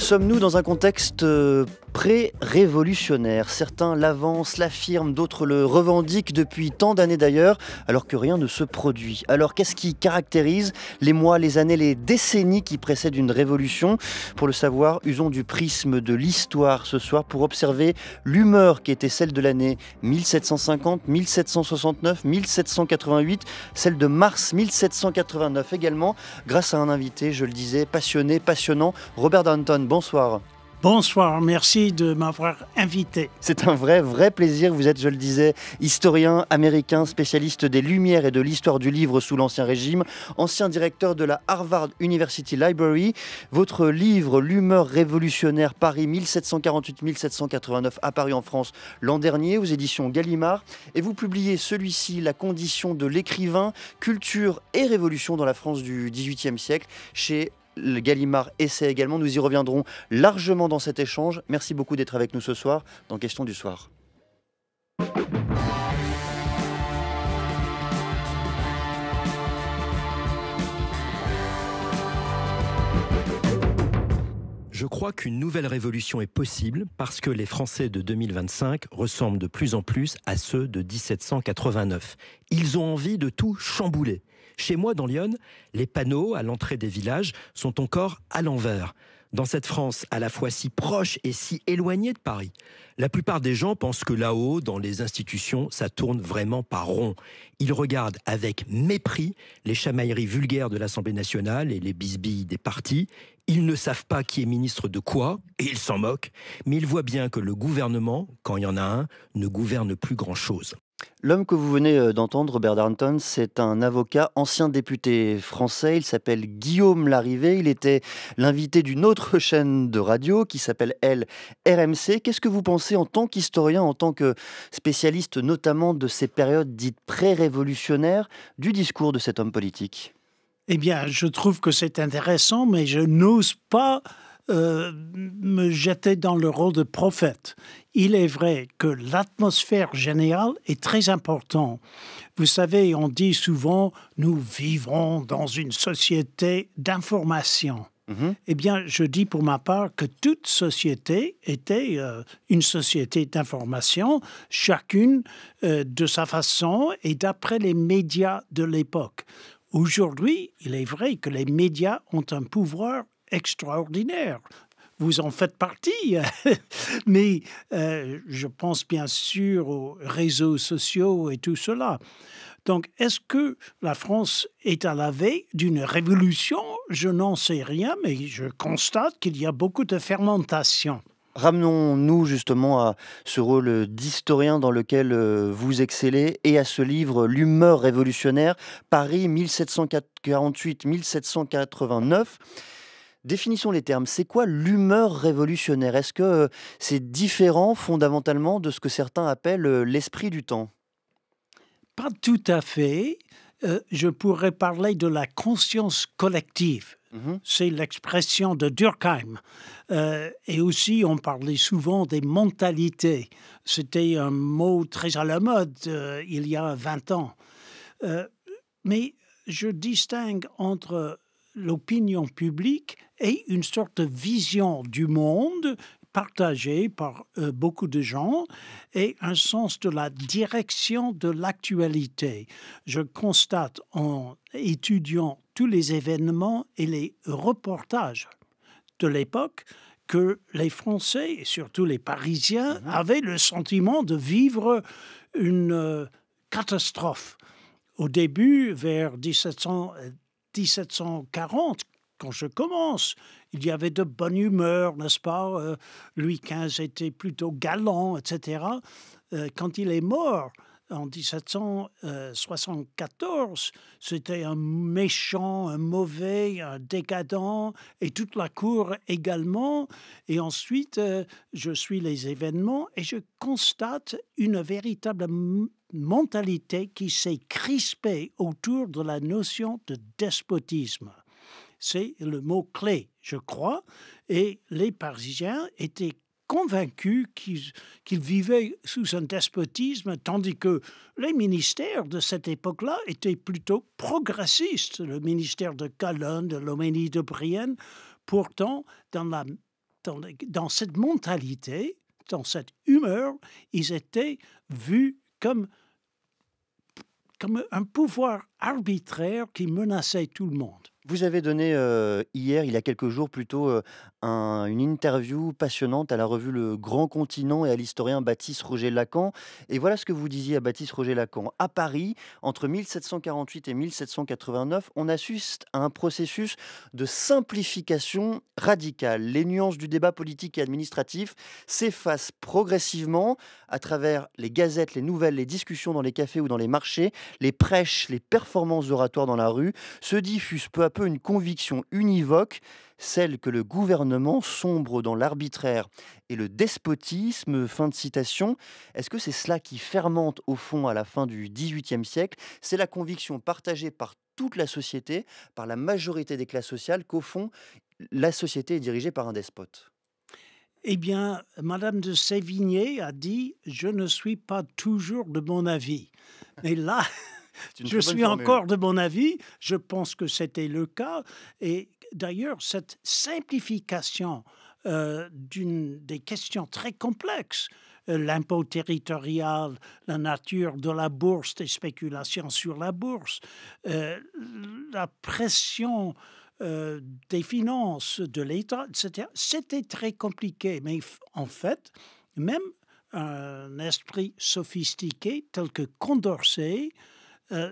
Sommes-nous dans un contexte pré-révolutionnaire? Certains l'avancent, l'affirment, d'autres le revendiquent depuis tant d'années d'ailleurs, alors que rien ne se produit. Alors qu'est-ce qui caractérise les mois, les années, les décennies qui précèdent une révolution? Pour le savoir, usons du prisme de l'histoire ce soir pour observer l'humeur qui était celle de l'année 1750, 1769, 1788, celle de mars 1789 également, grâce à un invité, je le disais, passionné, passionnant, Robert Darnton. Bonsoir. Bonsoir, merci de m'avoir invité. C'est un vrai plaisir. Vous êtes, je le disais, historien américain, spécialiste des Lumières et de l'histoire du livre sous l'Ancien Régime, ancien directeur de la Harvard University Library. Votre livre, L'humeur révolutionnaire, Paris 1748-1789, apparu en France l'an dernier aux éditions Gallimard. Et vous publiez celui-ci, La condition de l'écrivain, culture et révolution dans la France du XVIIIe siècle, chez le Gallimard Essai également. Nous y reviendrons largement dans cet échange. Merci beaucoup d'être avec nous ce soir dans Question du soir. Je crois qu'une nouvelle révolution est possible parce que les Français de 2025 ressemblent de plus en plus à ceux de 1789. Ils ont envie de tout chambouler. Chez moi, dans Lyon, les panneaux à l'entrée des villages sont encore à l'envers. Dans cette France à la fois si proche et si éloignée de Paris, la plupart des gens pensent que là-haut, dans les institutions, ça tourne vraiment pas rond. Ils regardent avec mépris les chamailleries vulgaires de l'Assemblée nationale et les bisbilles des partis. Ils ne savent pas qui est ministre de quoi, et ils s'en moquent. Mais ils voient bien que le gouvernement, quand il y en a un, ne gouverne plus grand-chose. L'homme que vous venez d'entendre, Robert Darnton, c'est un avocat, ancien député français. Il s'appelle Guillaume Larrivé. Il était l'invité d'une autre chaîne de radio qui s'appelle, elle, RMC. Qu'est-ce que vous pensez en tant qu'historien, en tant que spécialiste notamment de ces périodes dites pré-révolutionnaires, du discours de cet homme politique? Eh bien, je trouve que c'est intéressant, mais je n'ose pas me jeter dans le rôle de prophète. Il est vrai que l'atmosphère générale est très importante. Vous savez, on dit souvent, nous vivons dans une société d'information. Eh bien, je dis pour ma part que toute société était une société d'information, chacune de sa façon et d'après les médias de l'époque. Aujourd'hui, il est vrai que les médias ont un pouvoir extraordinaire. Vous en faites partie, mais je pense bien sûr aux réseaux sociaux et tout cela. Donc, est-ce que la France est à la veille d'une révolution? Je n'en sais rien, mais je constate qu'il y a beaucoup de fermentation. Ramenons-nous justement à ce rôle d'historien dans lequel vous excellez et à ce livre L'humeur révolutionnaire, Paris 1748-1789. Définissons les termes. C'est quoi l'humeur révolutionnaire? Est-ce que c'est différent fondamentalement de ce que certains appellent l'esprit du temps? Pas tout à fait. Je pourrais parler de la conscience collective. C'est l'expression de Durkheim. Et aussi, on parlait souvent des mentalités. C'était un mot très à la mode il y a 20 ans. Mais je distingue entre l'opinion publique et une sorte de vision du monde partagée par beaucoup de gens et un sens de la direction de l'actualité. Je constate en étudiant tous les événements et les reportages de l'époque que les Français, et surtout les Parisiens, avaient le sentiment de vivre une catastrophe. Au début, vers 1740, quand je commence, il y avait de bonne humeur, n'est-ce pas? Louis XV était plutôt galant, etc. Quand il est mort, en 1774, c'était un méchant, un mauvais, un décadent, et toute la cour également. Et ensuite, je suis les événements et je constate une véritable mentalité qui s'est crispée autour de la notion de despotisme. C'est le mot-clé, je crois, et les Parisiens étaient convaincus qu'ils vivaient sous un despotisme, tandis que les ministères de cette époque-là étaient plutôt progressistes. Le ministère de Calonne, de Loménie de Brienne, pourtant, dans la dans cette mentalité, dans cette humeur, ils étaient vus comme un pouvoir arbitraire qui menaçait tout le monde. Vous avez donné hier, il y a quelques jours plutôt, une interview passionnante à la revue Le Grand Continent et à l'historien Baptiste Roger Lacan. Et voilà ce que vous disiez à Baptiste Roger Lacan. À Paris, entre 1748 et 1789, on assiste à un processus de simplification radicale. Les nuances du débat politique et administratif s'effacent progressivement à travers les gazettes, les nouvelles, les discussions dans les cafés ou dans les marchés, les prêches, les performances oratoires dans la rue. Se diffuse peu à peu une conviction univoque, celle que le gouvernement sombre dans l'arbitraire et le despotisme. Fin de citation. Est-ce que c'est cela qui fermente au fond à la fin du XVIIIe siècle? C'est la conviction partagée par toute la société, par la majorité des classes sociales, qu'au fond, la société est dirigée par un despote. Eh bien, Madame de Sévigné a dit « Je ne suis pas toujours de mon avis ». Mais là, C'est une je très bonne suis formule. encore de mon avis. Je pense que c'était le cas. Et d'ailleurs, cette simplification des questions très complexes, l'impôt territorial, la nature de la bourse, des spéculations sur la bourse, la pression des finances, de l'État, etc. C'était très compliqué. Mais en fait, même un esprit sophistiqué tel que Condorcet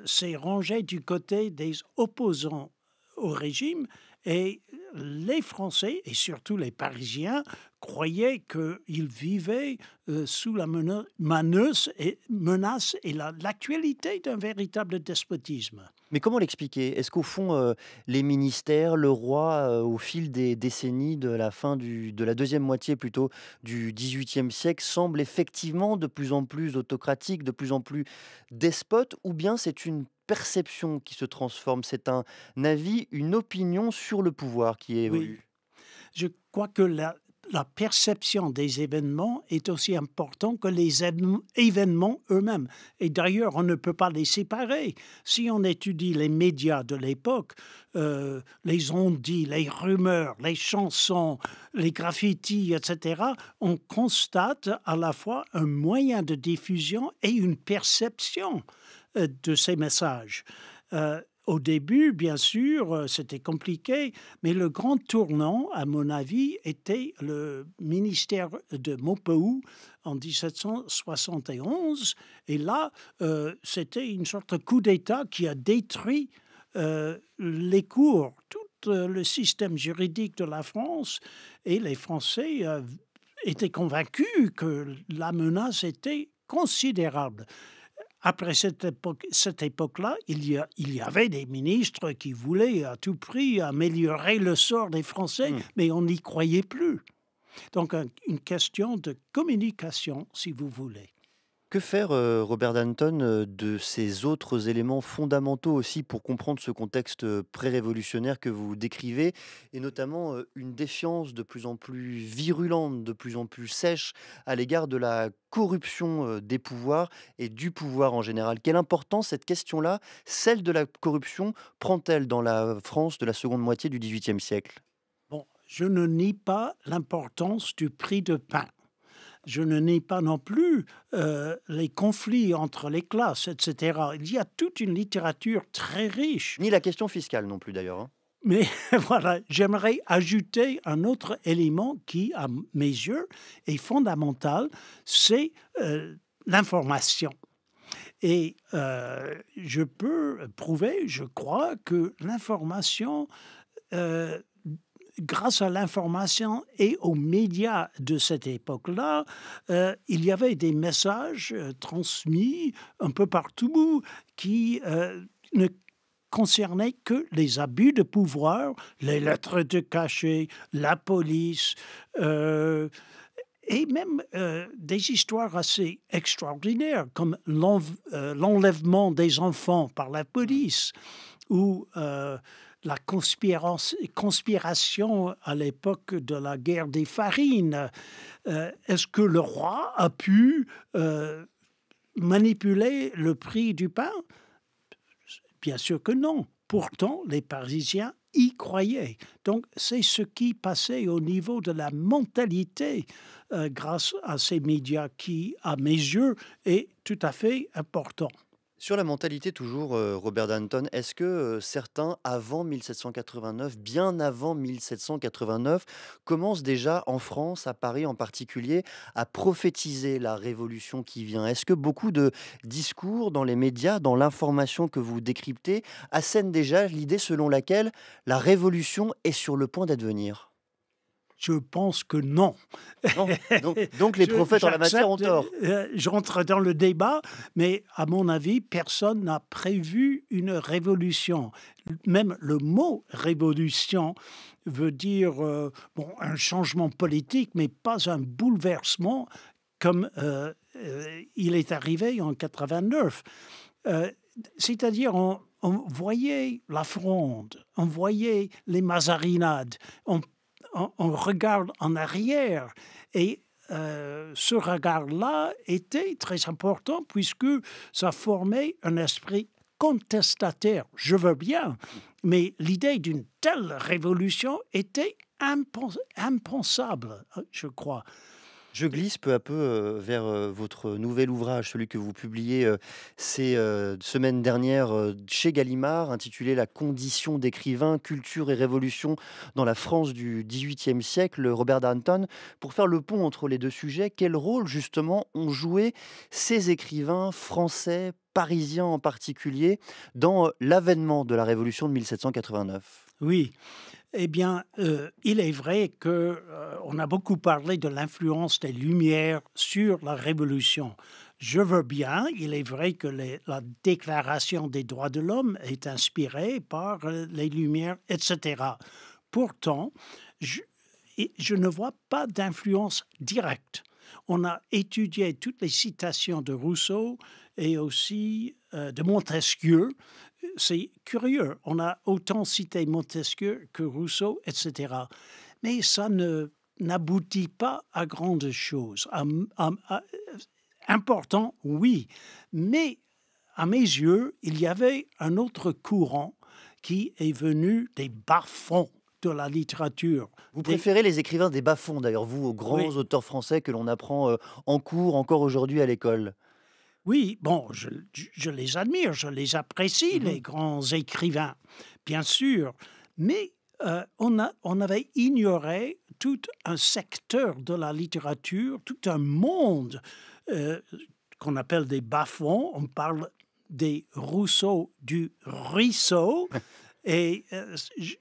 s'est rangé du côté des opposants au régime et les Français, et surtout les Parisiens, croyaient qu'ils vivaient sous la menace et l'actualité d'un véritable despotisme. Mais comment l'expliquer? Est-ce qu'au fond, les ministères, le roi, au fil des décennies de la fin de la deuxième moitié plutôt du XVIIIe siècle, semblent effectivement de plus en plus autocratiques, de plus en plus despotes? Ou bien c'est une perception qui se transforme? C'est un avis, une opinion sur le pouvoir qui Oui, évolue? je crois que la perception des événements est aussi importante que les événements eux-mêmes. Et d'ailleurs, on ne peut pas les séparer. Si on étudie les médias de l'époque, les on-dit, les rumeurs, les chansons, les graffitis, etc., on constate à la fois un moyen de diffusion et une perception de ces messages. Au début, bien sûr, c'était compliqué, mais le grand tournant, à mon avis, était le ministère de Maupeou en 1771. Et là, c'était une sorte de coup d'État qui a détruit les cours, tout le système juridique de la France. Et les Français étaient convaincus que la menace était considérable. Après cette époque-là, il y avait des ministres qui voulaient à tout prix améliorer le sort des Français, Mmh. mais on n'y croyait plus. Donc, une question de communication, si vous voulez. Que faire, Robert Danton, de ces autres éléments fondamentaux aussi pour comprendre ce contexte, pré-révolutionnaire que vous décrivez et notamment, une défiance de plus en plus virulente, de plus en plus sèche à l'égard de la corruption, des pouvoirs et du pouvoir en général? Quelle importance cette question-là, celle de la corruption, prend-elle dans la France de la seconde moitié du XVIIIe siècle? Bon, je ne nie pas l'importance du prix de pain. Je ne nie pas non plus les conflits entre les classes, etc. Il y a toute une littérature très riche. Ni la question fiscale non plus d'ailleurs, hein? Mais voilà, j'aimerais ajouter un autre élément qui, à mes yeux, est fondamental, c'est l'information. Et je peux prouver, je crois, que l'information, euh, grâce à l'information et aux médias de cette époque-là, il y avait des messages transmis un peu partout qui ne concernaient que les abus de pouvoir, les lettres de cachet, la police, et même des histoires assez extraordinaires, comme l'enlèvement des enfants par la police, ou la conspiration à l'époque de la guerre des farines. Est-ce que le roi a pu manipuler le prix du pain? Bien sûr que non. Pourtant, les Parisiens y croyaient. Donc, c'est ce qui passait au niveau de la mentalité grâce à ces médias qui, à mes yeux, est tout à fait important. Sur la mentalité toujours, Robert Danton, est-ce que, certains avant 1789, bien avant 1789, commencent déjà en France, à Paris en particulier, à prophétiser la révolution qui vient? Est-ce que beaucoup de discours dans les médias, dans l'information que vous décryptez, assènent déjà l'idée selon laquelle la révolution est sur le point d'advenir? Je pense que non. Non? Donc les prophètes en la matière ont J'accepte, tort? j'entre dans le débat, mais à mon avis, personne n'a prévu une révolution. Même le mot révolution veut dire bon, un changement politique, mais pas un bouleversement comme il est arrivé en 89. Euh, C'est-à-dire, on voyait la fronde, on voyait les mazarinades, on regarde en arrière et ce regard-là était très important puisque ça formait un esprit contestataire. Je veux bien, mais l'idée d'une telle révolution était impensable, je crois. Je glisse peu à peu vers votre nouvel ouvrage, celui que vous publiez ces semaines dernières chez Gallimard, intitulé La condition d'écrivain, culture et révolution dans la France du XVIIIe siècle. Robert Danton, pour faire le pont entre les deux sujets, quel rôle justement ont joué ces écrivains français, parisiens en particulier, dans l'avènement de la Révolution de 1789? Oui, eh bien, il est vrai que on a beaucoup parlé de l'influence des Lumières sur la Révolution. Je veux bien, il est vrai que la Déclaration des droits de l'homme est inspirée par les Lumières, etc. Pourtant, je, je ne vois pas d'influence directe. On a étudié toutes les citations de Rousseau et aussi de Montesquieu. C'est curieux, on a autant cité Montesquieu que Rousseau, etc. Mais ça n'aboutit pas à grandes choses. Important, oui, mais à mes yeux, il y avait un autre courant qui est venu des bas-fonds de la littérature. Vous préférez les écrivains des bas-fonds, d'ailleurs, vous, aux grands Oui, auteurs français que l'on apprend en cours encore aujourd'hui à l'école? oui, bon, je les admire, je les apprécie, Mhm. les grands écrivains, bien sûr, mais on avait ignoré tout un secteur de la littérature, tout un monde euh, qu'on appelle des bas-fonds. On parle des Rousseau du ruisseau. Et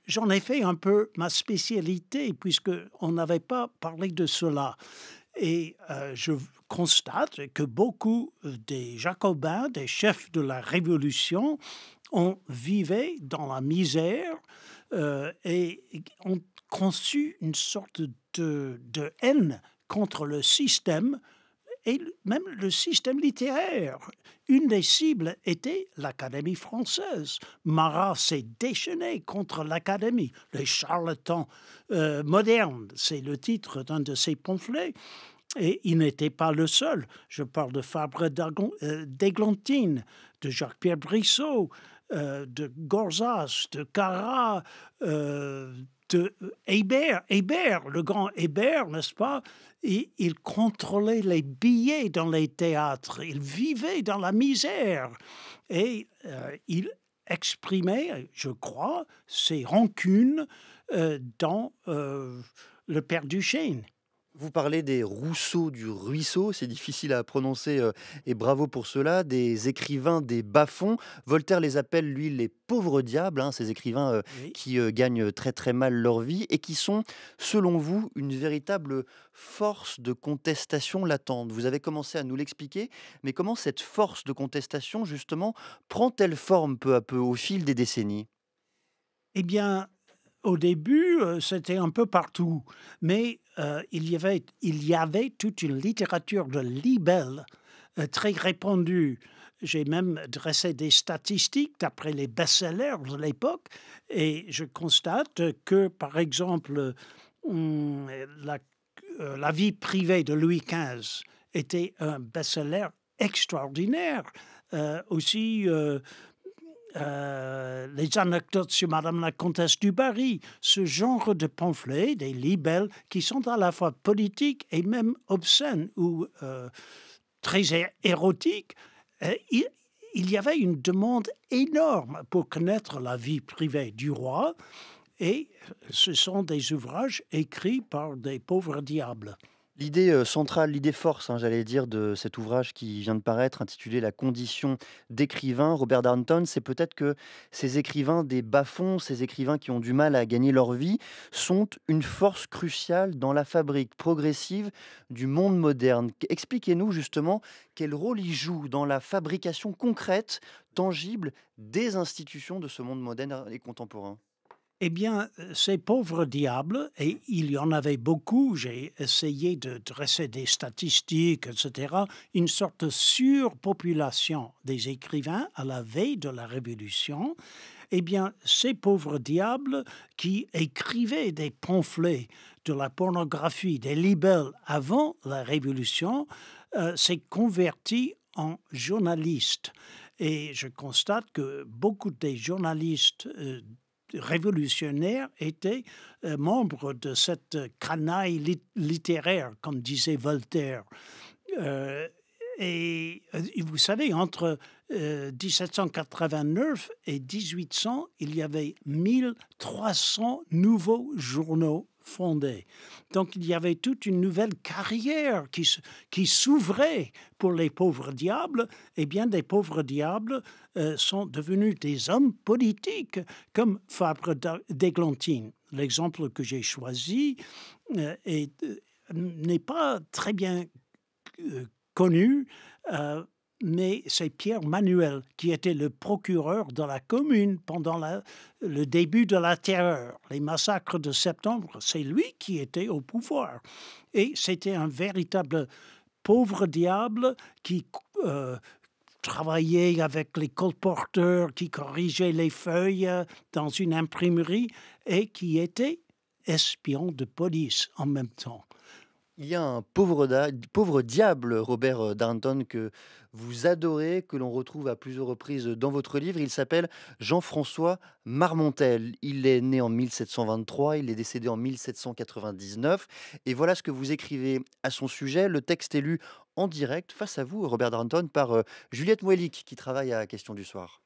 j'en ai fait un peu ma spécialité, puisque on n'avait pas parlé de cela. Et je constate que beaucoup des Jacobins, des chefs de la Révolution, ont vivaient dans la misère et ont conçu une sorte de haine contre le système et même le système littéraire. Une des cibles était l'Académie française. Marat s'est déchaîné contre l'Académie. Les charlatans modernes, c'est le titre d'un de ses pamphlets. Et il n'était pas le seul. Je parle de Fabre d'Églantine, de Jacques-Pierre Brissot, de Gorzas, de Carat, de Hébert. Hébert, le grand Hébert, n'est-ce pas? Il contrôlait les billets dans les théâtres. Il vivait dans la misère. Et il exprimait, je crois, ses rancunes dans Le Père Duchesne. Vous parlez des Rousseau du ruisseau, c'est difficile à prononcer et bravo pour cela, des écrivains des bas-fonds. Voltaire les appelle, lui, les pauvres diables, hein, ces écrivains Oui. qui gagnent très très mal leur vie et qui sont, selon vous, une véritable force de contestation latente. Vous avez commencé à nous l'expliquer, mais comment cette force de contestation, justement, prend-elle forme peu à peu au fil des décennies? Eh bien, au début, c'était un peu partout, mais il y avait toute une littérature de libelles très répandue. J'ai même dressé des statistiques d'après les best-sellers de l'époque et je constate que, par exemple, hum, la, la vie privée de Louis XV était un best-seller extraordinaire. Aussi, les anecdotes sur Madame la Comtesse du Barry, ce genre de pamphlets, des libelles qui sont à la fois politiques et même obscènes ou très érotiques. Il y avait une demande énorme pour connaître la vie privée du roi, et ce sont des ouvrages écrits par des pauvres diables. L'idée centrale, l'idée force, j'allais dire, de cet ouvrage qui vient de paraître, intitulé La condition d'écrivain, Robert Darnton, c'est peut-être que ces écrivains des bas-fonds, ces écrivains qui ont du mal à gagner leur vie, sont une force cruciale dans la fabrique progressive du monde moderne. Expliquez-nous justement quel rôle ils jouent dans la fabrication concrète, tangible, des institutions de ce monde moderne et contemporain. Eh bien, ces pauvres diables, et il y en avait beaucoup, j'ai essayé de dresser des statistiques, etc., une sorte de surpopulation des écrivains à la veille de la Révolution. Eh bien, ces pauvres diables qui écrivaient des pamphlets de la pornographie, des libelles avant la Révolution, s'est convertis en journalistes. Et je constate que beaucoup des journalistes révolutionnaires étaient membres de cette canaille littéraire, comme disait Voltaire. Et vous savez, entre 1789 et 1800, il y avait 1300 nouveaux journaux fondés. Donc il y avait toute une nouvelle carrière qui s'ouvrait pour les pauvres diables. Eh bien, des pauvres diables sont devenus des hommes politiques, comme Fabre d'Églantine. L'exemple que j'ai choisi n'est pas très bien connu, mais c'est Pierre Manuel qui était le procureur de la commune pendant le début de la terreur, les massacres de septembre. C'est lui qui était au pouvoir. Et c'était un véritable pauvre diable qui travaillait avec les colporteurs, qui corrigeait les feuilles dans une imprimerie et qui était espion de police en même temps. Il y a un pauvre diable, Robert Darnton, que vous adorez, que l'on retrouve à plusieurs reprises dans votre livre. Il s'appelle Jean-François Marmontel. Il est né en 1723, il est décédé en 1799. Et voilà ce que vous écrivez à son sujet. Le texte est lu en direct face à vous, Robert Darnton, par Juliette Moellic, qui travaille à Question du soir.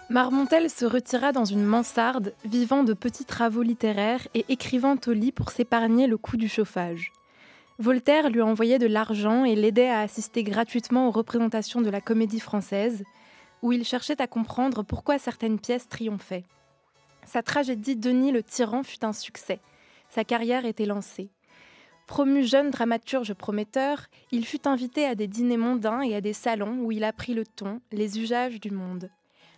Marmontel se retira dans une mansarde, vivant de petits travaux littéraires et écrivant au lit pour s'épargner le coût du chauffage. Voltaire lui envoyait de l'argent et l'aidait à assister gratuitement aux représentations de la Comédie Française, où il cherchait à comprendre pourquoi certaines pièces triomphaient. Sa tragédie Denis le tyran fut un succès. Sa carrière était lancée. Promu jeune dramaturge prometteur, il fut invité à des dîners mondains et à des salons où il apprit le ton, les usages du monde.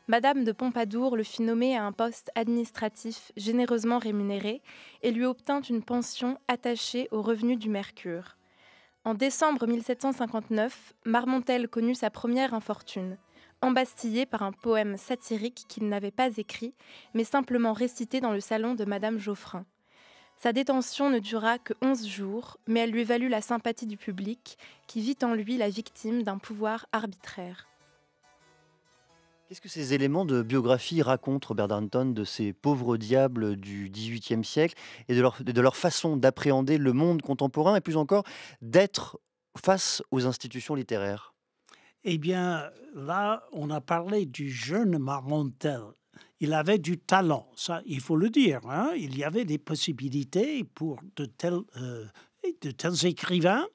Madame de Pompadour le fit nommer à un poste administratif généreusement rémunéré et lui obtint une pension attachée aux revenus du mercure. En décembre 1759, Marmontel connut sa première infortune, embastillé par un poème satirique qu'il n'avait pas écrit, mais simplement récité dans le salon de Madame Geoffrin. Sa détention ne dura que 11 jours, mais elle lui valut la sympathie du public, qui vit en lui la victime d'un pouvoir arbitraire. Qu'est-ce que ces éléments de biographie racontent, Robert Darnton, de ces pauvres diables du XVIIIe siècle et de leur façon d'appréhender le monde contemporain et plus encore d'être face aux institutions littéraires? Eh bien, là, on a parlé du jeune Marmontel. Il avait du talent, ça, il faut le dire. Il y avait des possibilités pour de tels écrivains,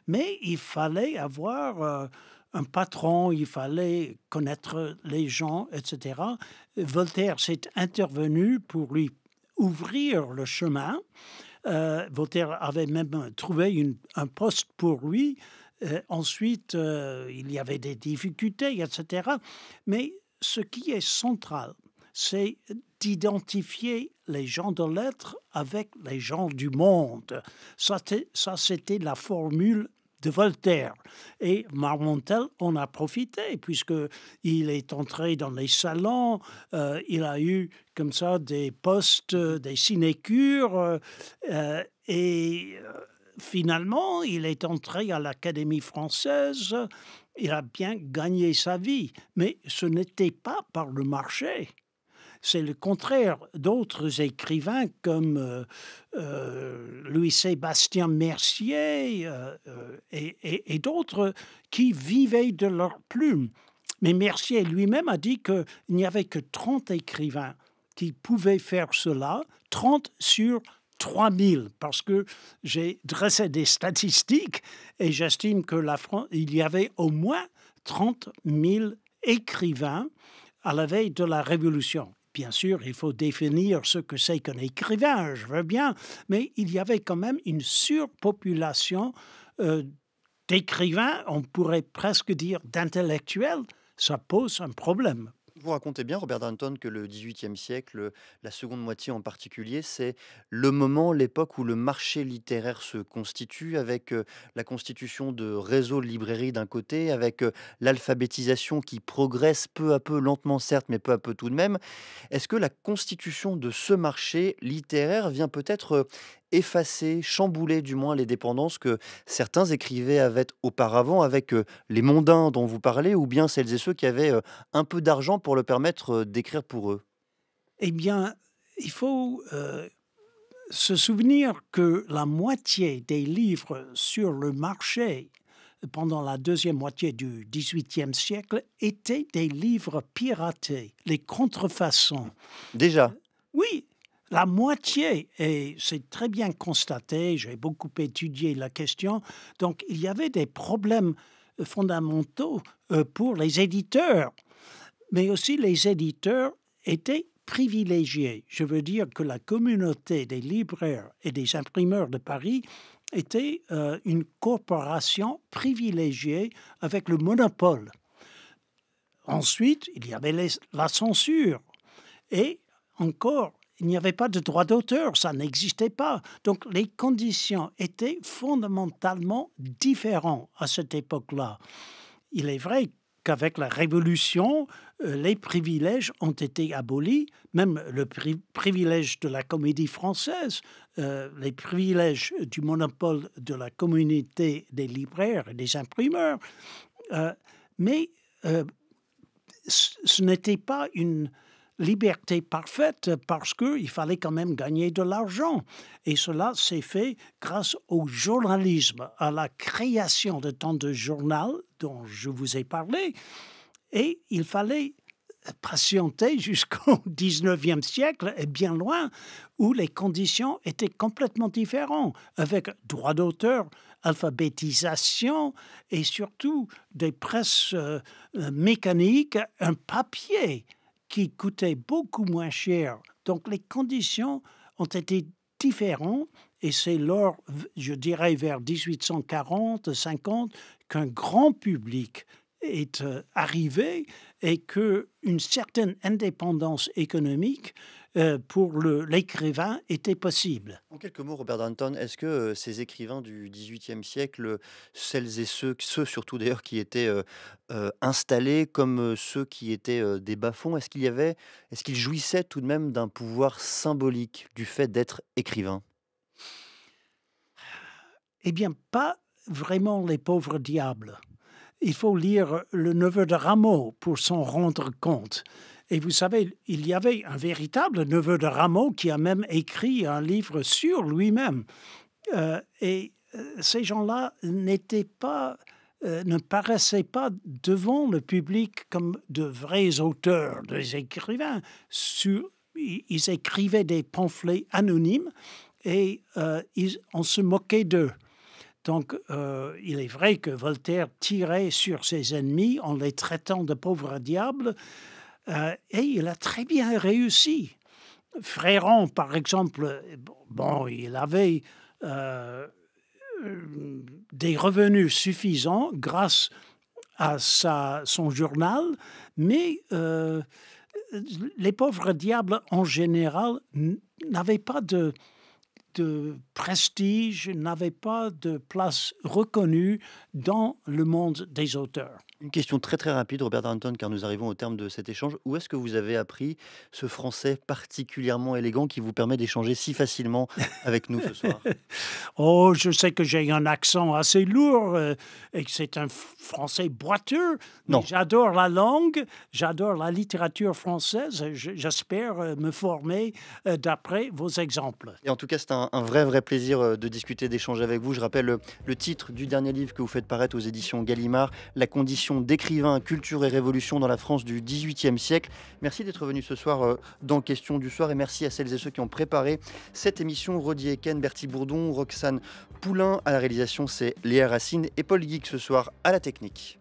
mais il fallait avoir un patron, il fallait connaître les gens, etc. Voltaire s'est intervenu pour lui ouvrir le chemin. Voltaire avait même trouvé un poste pour lui. Ensuite, il y avait des difficultés, etc. Mais ce qui est central, c'est d'identifier les gens de lettres avec les gens du monde. Ça, c'était la formule de Voltaire. Et Marmontel en a profité, puisqu'il est entré dans les salons, il a eu comme ça des postes, des sinécures, et finalement, il est entré à l'Académie française il a bien gagné sa vie, mais ce n'était pas par le marché. C'est le contraire d'autres écrivains comme Louis-Sébastien Mercier et d'autres qui vivaient de leur plume. Mais Mercier lui-même a dit qu'il n'y avait que 30 écrivains qui pouvaient faire cela, 30 sur 3000, parce que j'ai dressé des statistiques et j'estime que il y avait au moins 30 000 écrivains à la veille de la Révolution. Bien sûr, il faut définir ce que c'est qu'un écrivain, je veux bien, mais il y avait quand même une surpopulation d'écrivains, on pourrait presque dire d'intellectuels. Ça pose un problème. Vous racontez bien, Robert Danton, que le XVIIIe siècle, la seconde moitié en particulier, c'est le moment, l'époque où le marché littéraire se constitue avec la constitution de réseaux de librairies d'un côté, avec l'alphabétisation qui progresse peu à peu, lentement certes, mais peu à peu tout de même. Est-ce que la constitution de ce marché littéraire vient peut-être effacer, chambouler du moins les dépendances que certains écrivains avaient auparavant avec les mondains dont vous parlez, ou bien celles et ceux qui avaient un peu d'argent pour le permettre d'écrire pour eux? Eh bien, il faut se souvenir que la moitié des livres sur le marché pendant la deuxième moitié du XVIIIe siècle étaient des livres piratés, les contrefaçons. Déjà, Oui, la moitié, et c'est très bien constaté, j'ai beaucoup étudié la question, donc il y avait des problèmes fondamentaux pour les éditeurs, mais aussi les éditeurs étaient privilégiés. Je veux dire que la communauté des libraires et des imprimeurs de Paris était une corporation privilégiée avec le monopole. Ensuite, il y avait la censure. Et encore, il n'y avait pas de droit d'auteur, ça n'existait pas. Donc les conditions étaient fondamentalement différentes à cette époque-là. Il est vrai qu'avec la Révolution, les privilèges ont été abolis, même le privilège de la Comédie Française, les privilèges du monopole de la communauté des libraires et des imprimeurs. Mais ce n'était pas une liberté parfaite parce qu'il fallait quand même gagner de l'argent. Et cela s'est fait grâce au journalisme, à la création de tant de journaux dont je vous ai parlé. Et il fallait patienter jusqu'au 19e siècle et bien loin, où les conditions étaient complètement différentes, avec droit d'auteur, alphabétisation et surtout des presses mécaniques, un papier qui coûtait beaucoup moins cher. Donc les conditions ont été différentes et c'est lors, je dirais, vers 1840-50 qu'un grand public est arrivé et qu'une certaine indépendance économique pour l'écrivain était possible. en quelques mots, Robert Danton, est-ce que ces écrivains du XVIIIe siècle, celles et ceux surtout d'ailleurs qui étaient installés comme ceux qui étaient des bas-fonds, est-ce qu'ils jouissaient tout de même d'un pouvoir symbolique du fait d'être écrivain? Eh bien, pas vraiment les pauvres diables. Il faut lire Le Neveu de Rameau pour s'en rendre compte. Et vous savez, il y avait un véritable neveu de Rameau qui a même écrit un livre sur lui-même. Ces gens-là ne paraissaient pas devant le public comme de vrais auteurs, des écrivains. Ils écrivaient des pamphlets anonymes et on se moquait d'eux. Donc, il est vrai que Voltaire tirait sur ses ennemis en les traitant de pauvres diables, et il a très bien réussi. Fréron, par exemple, bon, il avait des revenus suffisants grâce à son journal, mais les pauvres diables, en général, n'avaient pas de de prestige, n'avait pas de place reconnue dans le monde des auteurs. Une question très très rapide, Robert Darnton, car nous arrivons au terme de cet échange. Où est-ce que vous avez appris ce français particulièrement élégant qui vous permet d'échanger si facilement avec nous ce soir? Oh, je sais que j'ai un accent assez lourd et que c'est un français boiteux. Non. Mais j'adore la langue, j'adore la littérature française. J'espère me former d'après vos exemples. Et en tout cas, c'est un vrai plaisir de discuter, d'échanger avec vous. Je rappelle le titre du dernier livre que vous faites paraître aux éditions Gallimard, La condition d'écrivain, culture et révolution dans la France du XVIIIe siècle. Merci d'être venu ce soir dans Question du soir et merci à celles et ceux qui ont préparé cette émission. Rodi Eken, Bertie Bourdon, Roxane Poulain à la réalisation, c'est Léa Racine et Paul Guic ce soir à la technique.